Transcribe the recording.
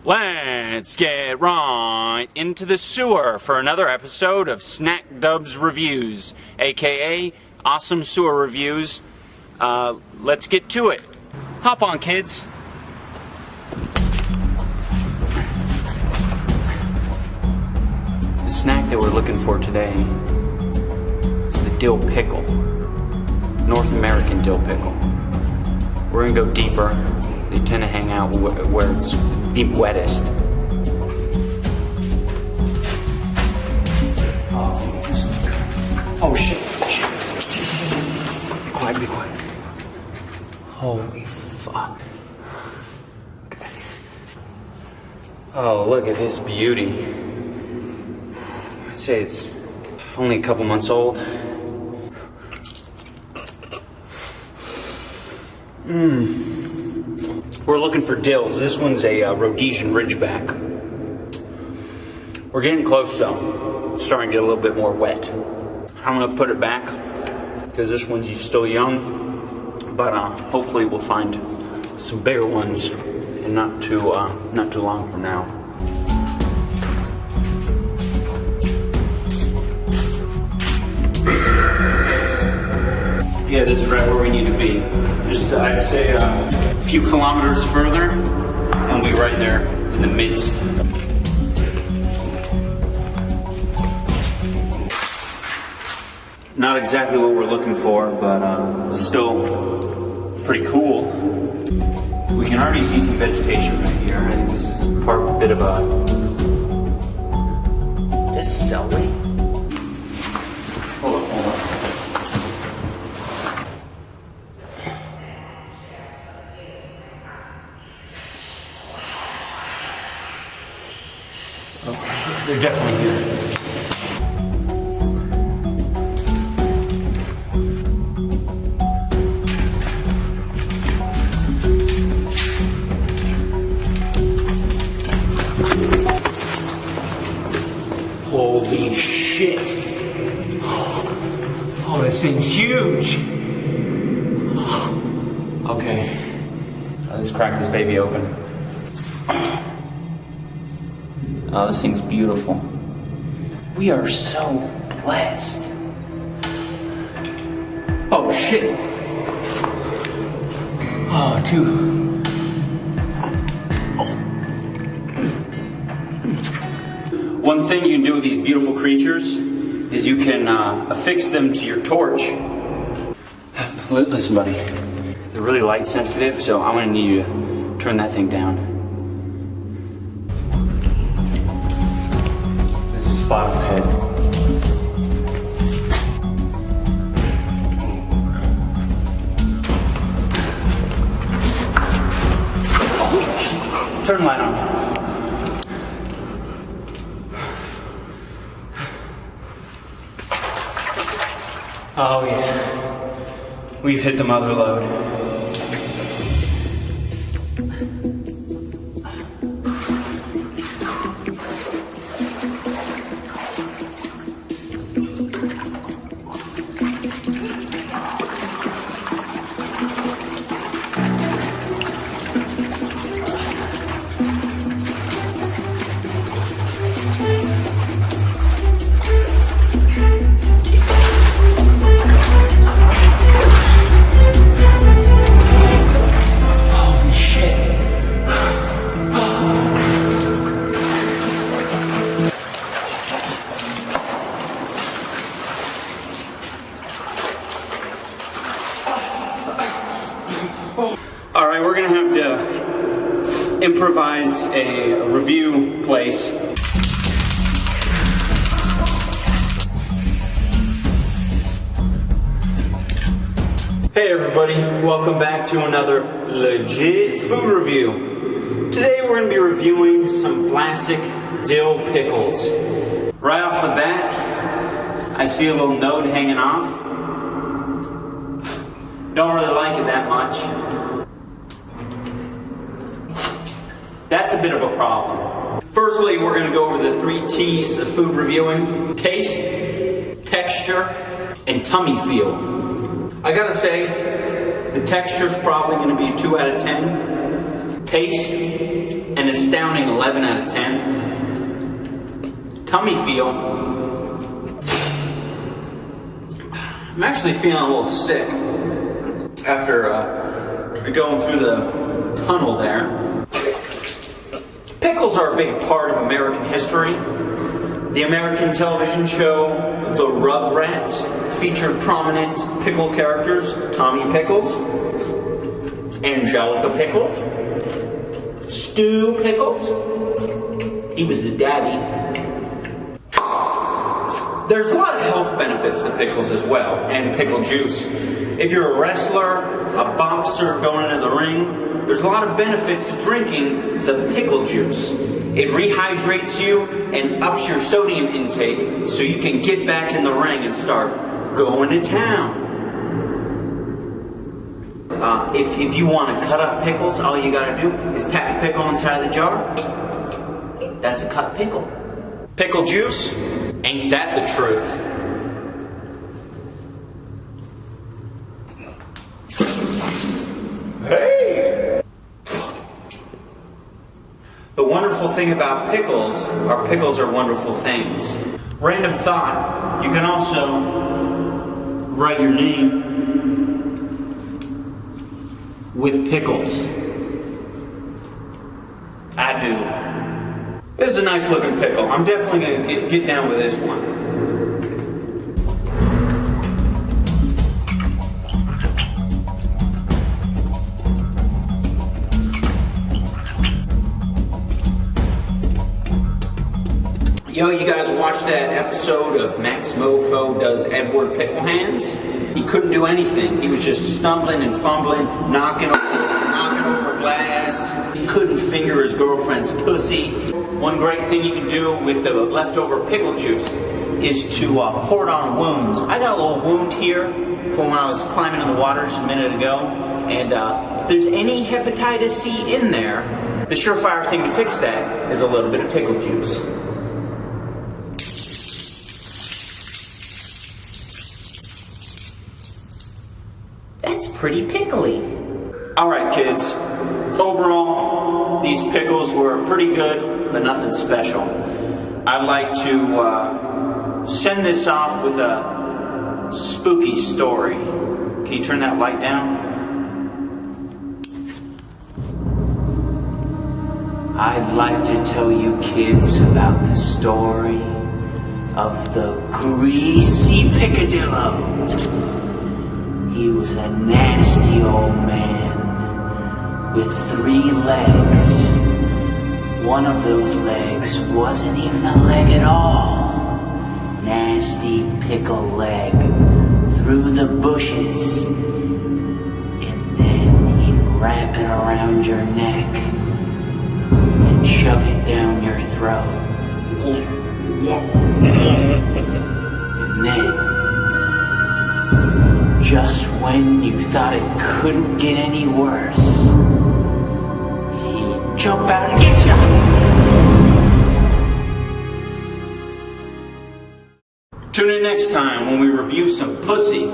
Let's get right into the sewer for another episode of Snack Dubs Reviews, aka Awesome Sewer Reviews. Let's get to it. Hop on, kids. The snack that we're looking for today is the dill pickle. North American dill pickle. We're gonna go deeper. They tend to hang out where it's the wettest. Oh shit. Be quiet, be quiet. Holy fuck. Okay. Oh, look at this beauty. I'd say it's only a couple months old. We're looking for dills. This one's a Rhodesian Ridgeback. We're getting close though. It's starting to get a little bit more wet. I'm gonna put it back because this one's still young, but hopefully we'll find some bigger ones and not too long from now. Yeah, this is right where we need to be. Just I'd say a few kilometers further, and we'll be right there in the midst. Not exactly what we're looking for, but still pretty cool. We can already see some vegetation right here. I think this is a bit of a... Is this celery? Hold on. Oh, they're definitely here. Holy shit. Oh, this thing's huge. Okay. Let's crack this baby open. Oh, this thing's beautiful. We are so blessed. Oh, shit. Oh, dude. One thing you can do with these beautiful creatures is you can affix them to your torch. Listen, buddy. They're really light sensitive, so I'm gonna need you to turn that thing down. This is spot on the head. Turn the light on. Oh yeah, we've hit the mother lode. Alright, we're gonna have to improvise a review place. Hey everybody, welcome back to another legit food review. Today we're gonna be reviewing some Vlasic dill pickles. Right off the bat, I see a little node hanging off. Don't really like it that much. That's a bit of a problem. Firstly, we're going to go over the 3 T's of food reviewing: taste, texture, and tummy feel. I gotta say, the texture's probably going to be a 2 out of 10. Taste, and astounding 11 out of 10. Tummy feel. I'm actually feeling a little sick after going through the tunnel there. Pickles are a big part of American history. The American television show The Rugrats featured prominent pickle characters: Tommy Pickles, Angelica Pickles, Stu Pickles. He was the daddy. There's a lot of health benefits to pickles as well, and pickle juice. If you're a wrestler, a boxer going into the ring, there's a lot of benefits to drinking the pickle juice. It rehydrates you and ups your sodium intake so you can get back in the ring and start going to town. If you want to cut up pickles, all you gotta do is tap the pickle inside the jar. That's a cut pickle. Pickle juice, ain't that the truth? Hey! The wonderful thing about pickles are wonderful things. Random thought, you can also write your name with pickles. I do. This is a nice looking pickle. I'm definitely going to get down with this one. Yo, you guys watched that episode of Max Mofo Does Edward Pickle Hands? He couldn't do anything. He was just stumbling and fumbling, knocking over glass. He couldn't finger his girlfriend's pussy. One great thing you can do with the leftover pickle juice is to pour it on wounds. I got a little wound here from when I was climbing in the water just a minute ago. And if there's any hepatitis C in there, the surefire thing to fix that is a little bit of pickle juice. That's pretty pickly. Alright kids, overall, these pickles were pretty good, but nothing special. I'd like to send this off with a spooky story. Can you turn that light down? I'd like to tell you kids about the story of the Greasy Picadillo. He was a nasty old man with 3 legs. One of those legs wasn't even a leg at all. Nasty pickle leg through the bushes. And then he'd wrap it around your neck and shove it down your throat. And then, just when you thought it couldn't get any worse, he'd jump out and get ya! Tune in next time when we review some pussy.